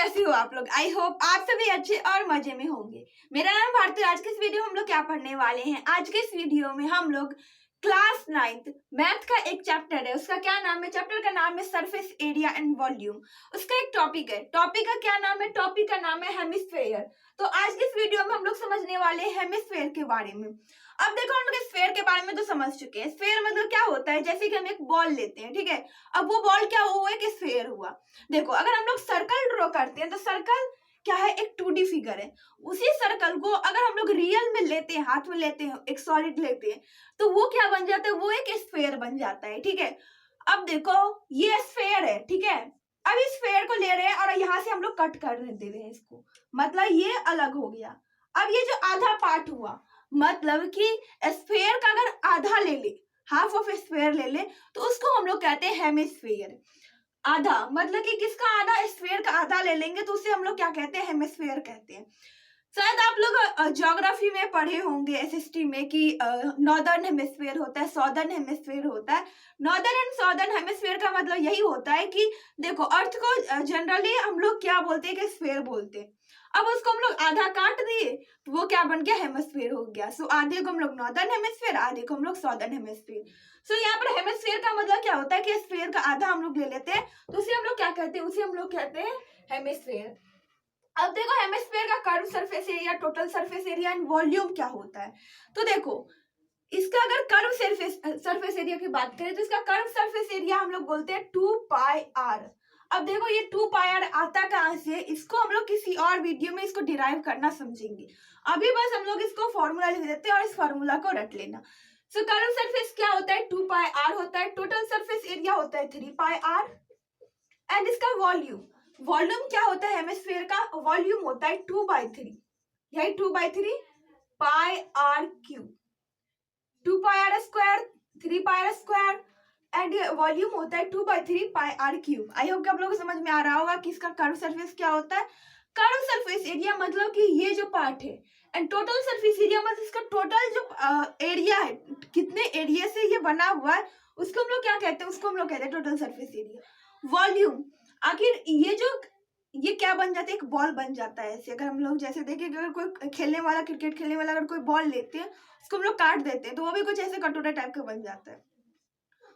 कैसे हो आप लोग। आई होप आप सभी अच्छे और मजे में होंगे। मेरा नाम भारती। आज के इस वीडियो में हम लोग क्या पढ़ने वाले हैं। आज के इस वीडियो में हम लोग क्लास 9th मैथ का एक चैप्टर है, उसका क्या नाम है, चैप्टर का नाम है सरफेस एरिया एंड वॉल्यूम। उसका एक टॉपिक है, टॉपिक का क्या नाम है, टॉपिक का नाम है हेमिस्फेयर। तो आज के इस वीडियो में हम लोग समझने वाले हैं हेमिस्फेयर के बारे में। अब देखो, हम लोग स्फेयर के बारे में तो समझ चुके हैं। स्फेयर मतलब क्या होता है, जैसे कि हम एक बॉल लेते हैं, ठीक है। अब वो बॉल क्या हुआ, एक स्फेयर हुआ। देखो, अगर हम लोग सर्कल ड्रॉ करते हैं तो सर्कल क्या है, एक 2D फिगर है। उसी सर्कल को अगर हम लोग रियल में लेते हैं, हाथ में लेते हैं, एक सॉलिड लेते हैं, तो वो क्या बन जाता है, वो एक स्फेयर बन जाता है, ठीक है। अब देखो, ये स्फेयर है, ठीक है। अब इस स्फेयर को ले रहे हैं और यहाँ से हम लोग कट कर दे रहे हैं इसको, मतलब ये अलग हो गया। अब ये जो आधा पार्ट हुआ, मतलब कि स्फेयर का अगर आधा ले ले, हाफ ऑफ स्फेयर ले ले, तो उसको हम लोग कहते हैं हेमिस्फेयर। आधा मतलब कि किसका आधा, स्फेयर का आधा ले लेंगे तो उसे हम लोग क्या कहते हैं, हेमिस्फेयर कहते हैं। शायद आप लोग ज्योग्राफी में पढ़े होंगे एसएसटी में कि नॉर्दर्न हेमिस्फेयर होता है, सॉदर्न हेमिस्फेयर होता है। नॉर्दर्न एंड सॉदर्न हेमिस्फेयर का मतलब यही होता है कि देखो, अर्थ को जनरली हम लोग क्या बोलते हैं कि स्फेयर बोलते हैं। अब उसको हम लोग आधा काट दिए तो वो क्या बन गया, हेमिस्फेयर हो गया। सो आधे को हम लोग नॉर्दर्न हेमिस्फेयर, आधे को हम लोग सॉदर्न हेमिस्फेयर। सो यहाँ पर हेमिस्फेयर का मतलब क्या होता है कि स्फेयर का आधा हम लोग ले लेते हैं तो उसे हम लोग क्या कहते हैं, उसे हम लोग कहते हैं हेमिस्फेयर। अब देखो, हेमिस्फेयर का curve surface area, total surface area and volume क्या होता है। तो देखो, इसका अगर कर्व सरफेस एरिया की बात करें तो इसका कर्व सरफेस एरिया हम लोग बोलते हैं 2πr। अब देखो, ये 2πr आता कहां से, इसको हम लोग किसी और वीडियो में इसको डिराइव करना समझेंगे। अभी बस हम लोग इसको फॉर्मूला लिख देते हैं और इस फॉर्मूला को रट लेना। सो कर्व सरफेस क्या होता है, 2πr होता है। टोटल सरफेस एरिया होता है 3πr। एंड इसका वॉल्यूम क्या होता है, हेमिस्फेयर का वॉल्यूम होता है 2/3, यही 2/3 πr³। 2πr² 3πr² and volume होता है 2/3 πr³। आई होप कि आप लोगों को समझ में आ रहा होगा कि इसका कर्व सरफेस क्या होता है। कर्व सरफेस एरिया मतलब कि ये जो पार्ट है, एंड टोटल सरफेस एरिया मतलब इसका टोटल जो एरिया है, कितने एरिया से ये बना हुआ है, उसको हम लोग क्या कहते हैं, उसको हम लोग कहते हैं टोटल सरफेस एरिया। वॉल्यूम, आखिर ये क्या बन जाता है, एक बॉल बन जाता है ऐसे। अगर हम लोग जैसे देखें, अगर कोई खेलने वाला, क्रिकेट खेलने वाला अगर कोई बॉल लेते हैं, उसको हम लोग काट देते हैं तो वो भी कुछ ऐसे कटोरा टाइप का बन जाता है।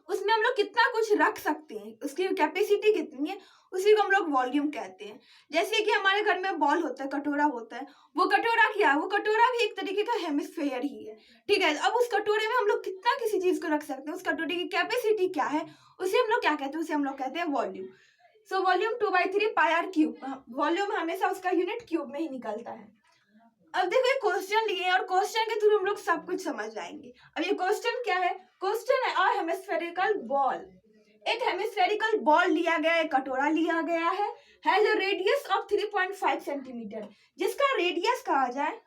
उसमें हम लोग कितना कुछ रख सकते हैं, उसकी कैपेसिटी कितनी है, उसी को हम लोग वॉल्यूम कहते हैं। जैसे कि हमारे घर में बॉल होता है, कटोरा होता है, वो कटोरा क्या है, वो कटोरा भी एक तरीके का हेमिस्फेयर ही है, ठीक है। अब उस कटोरे में हम लोग कितना किसी चीज को रख सकते हैं, उस कटोरे की कैपेसिटी क्या है, उसे हम लोग क्या कहते हैं, उसे हम लोग कहते हैं volume. So volume 2/3 πr³। Volume हमेशा उसका यूनिट क्यूब में ही निकलता है। अब देखो, एक क्वेश्चन लिए और क्वेश्चन के थ्रू हम लोग सब कुछ समझ जाएंगे। अब ये क्वेश्चन क्या है, क्वेश्चन है अ हेमिस्फेरिकल बॉल। एक हेमिस्फेरिकल बॉल लिया गया है, कटोरा लिया गया है, has a radius of 3.5 centimetre, जिसका रेडियस कहा जाए,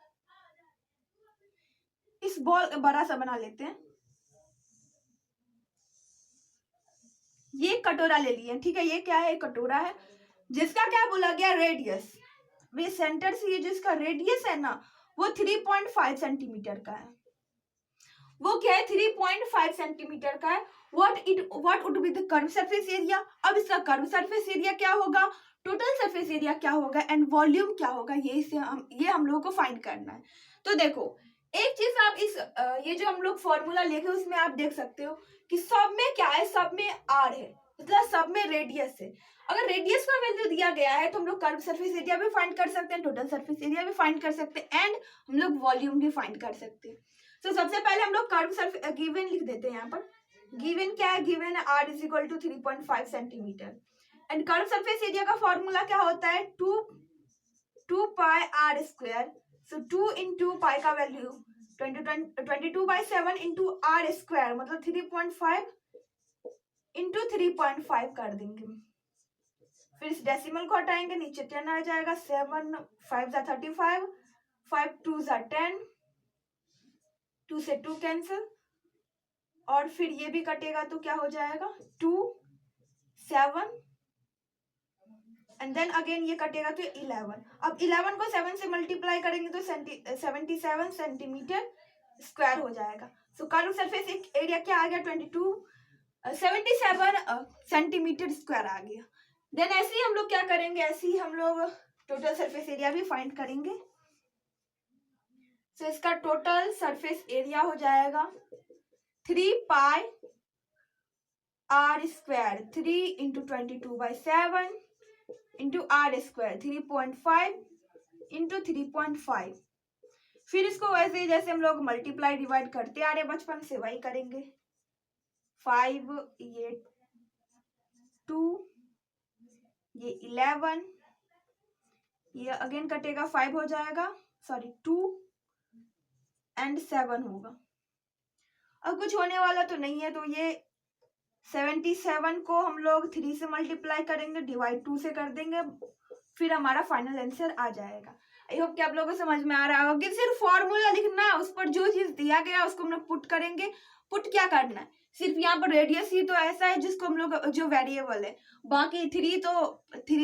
इस बॉल बड़ा सा बना लेते हैं, ये कटोरा ले लिए, ठीक है। ये क्या है, कटोरा है, जिसका क्या बोला गया, रेडियस। वे सेंटर से ये जिसका रेडियस है ना, वो 3.5 सेंटीमीटर का है। वो क्या है, 3.5 सेंटीमीटर का है। What would be the curve surface area. अब इसका कर्व सरफेस एरिया क्या होगा, टोटल सरफेस एरिया क्या होगा, एंड वॉल्यूम क्या होगा, ये हम लोगों को फाइंड करना है। तो देखो, एक चीज आप इस ये जो हम लोग फॉर्मूला लेके उसमें आप देख सकते हो कि सब में क्या है, सब में आर है, मतलब सब में रेडियस है। अगर रेडियस का वैल्यू दिया गया है तो हम लोग कर्व सरफेस एरिया भी फाइंड कर सकते हैं, टोटल सरफेस एरिया भी फाइंड कर सकते हैं, एंड हम लोग वॉल्यूम भी फाइंड कर सकते हैं। तो सबसे पहले हम लोग कर्व सरफेस गिवन लिख देते हैं। यहाँ पर गिवन क्या है, गिवन है r = 3.5 centimetre. And curve surface area का फॉर्मूला क्या होता है, 2πr²। सो 2 into पाई का वैल्यू 22/7 into r², मतलब 3.5 into 3.5 कर देंगे। फिर इस डेसिमल को हटाएंगे, नीचे 10 आ जाएगा, 7 5 = 35, 5 2 = 10, 2 से 2 कैंसिल, और फिर ये भी कटेगा तो क्या हो जाएगा, 2 7, एंड देन अगेन ये कटेगा तो 11। अब 11 को 7 से मल्टीप्लाई करेंगे तो 77 सेंटीमीटर स्क्वायर हो जाएगा। सो कर्व सरफेस एरिया क्या आ गया, 77 सेंटीमीटर स्क्वायर आ गया। देन ऐसे ही हम लोग क्या करेंगे, ऐसे ही हम लोग टोटल सरफेस एरिया भी फाइंड करेंगे। तो इसका टोटल सरफेस एरिया हो जाएगा 3 पाई r square 3 into 22/7 into r square 3.5 into 3.5। फिर इसको वैसे जैसे हम लोग मल्टीप्लाई डिवाइड करते आ रहे बचपन से वही करेंगे। 5 ये 2 ये 11 ये अगेन कटेगा 5 हो जाएगा, सॉरी 2 एंड 7 होगा। अब कुछ होने वाला तो नहीं है, तो ये 77 को हम लोग 3 से मल्टीप्लाई करेंगे, डिवाइड 2 से कर देंगे, फिर हमारा फाइनल आंसर आ जाएगा। आई होप कि आप लोगों को समझ में आ रहा होगा कि सिर्फ फॉर्मूला लिखना है, उस पर जो चीज दिया गया उसको हम लोग पुट करेंगे। पुट क्या करना है, सिर्फ यहाँ पर रेडियस ही तो ऐसा है जिसको हम लोग जो वेरिएबल है, बाकी 3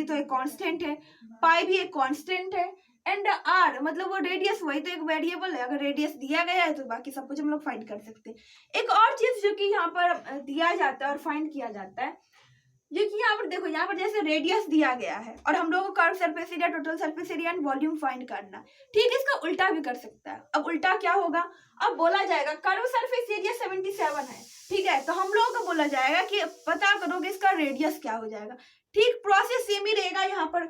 तो एक कांस्टेंट है, पाई भी एक कांस्टेंट है, एंड आर मतलब वो रेडियस वही तो एक वेरिएबल है। अगर रेडियस दिया गया है तो बाकी सब कुछ हम लोग फाइंड कर सकते हैं। एक और चीज जो कि यहाँ पर दिया जाता है और फाइंड किया जाता है, जो कि यहाँ पर देखो, यहाँ पर जैसे रेडियस दिया गया है और हम लोगों को curve surface area, total surface area and volume find करना, ठीक, इसका उल्टा भी कर सकता है। अब उल्टा क्या होगा, अब बोला जाएगा कर्व सरफेस एरिया 77 है, ठीक है, तो हम लोगों को बोला जाएगा कि पता करो कि इसका रेडियस क्या हो जाएगा। ठीक प्रोसेस सेम ही रहेगा, यहाँ पर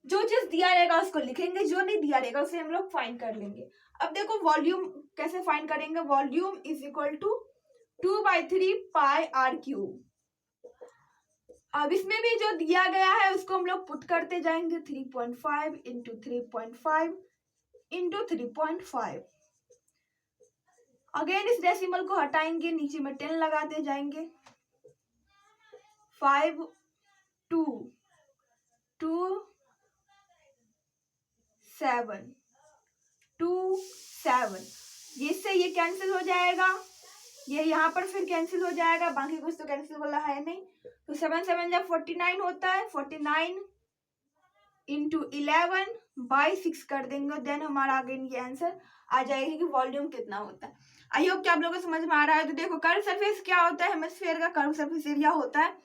जो चीज दिया रहेगा उसको लिखेंगे, जो नहीं दिया रहेगा उसे हम लोग फाइंड कर लेंगे। अब देखो वॉल्यूम कैसे फाइंड करेंगे, volume is equal to 2/3 pi r cube. अब इसमें भी जो दिया गया है उसको हम लोग पुट करते जाएंगे, 3.5 इंटू 3.5 इंटू 3.5। अगेन इस डेसिमल को हटाएंगे, नीचे में 10 लगाते जाएंगे। 5 2 2 7 2 7, इससे ये कैंसिल हो जाएगा, ये यहाँ पर फिर कैंसिल हो जाएगा, बाकी कुछ तो कैंसिल वाला है नहीं। तो 7 7 जब 49 होता है, 49 इंटू 11/6 कर देंगे, देन हमारा अगेन ये आंसर आ जाएगा कि वॉल्यूम कितना होता है। आई होप कि आप लोगों को समझ में आ रहा है। तो देखो कर्व सरफेस क्या होता है, हेमिस्फीयर का कर्व सरफेस एरिया होता है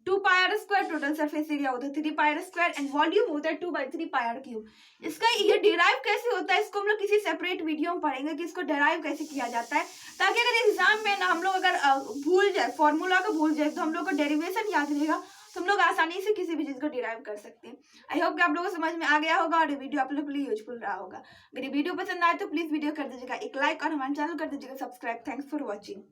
2 पाई r square, total surface area होता है 3 पाई r स्क्वायर, एंड वॉल्यूम होता है 2/3 पाई r क्यूब। इसका ये डिराइव कैसे होता है, इसको हम लोग किसी सेपरेट वीडियो में पढ़ेंगे कि इसको डिराइव कैसे किया जाता है, ताकि अगर एग्जाम में ना हम लोग अगर भूल जाए, फॉर्मूला को भूल जाए, तो हम लोग को डेरिवेशन याद रहेगा, तो हम लोग आसानी से किसी भी चीज को डिराइव कर सकते हैं। आई होप कि आप लोगों को समझ में आ गया होगा और ये वीडियो आप लोग के लिए यूजफुल रहा होगा। अगर ये वीडियो पसंद आए तो प्लीज वीडियो कर दीजिएगा एक लाइक और हमारे चैनल कर दीजिएगा सब्सक्राइब। Thanks for watching.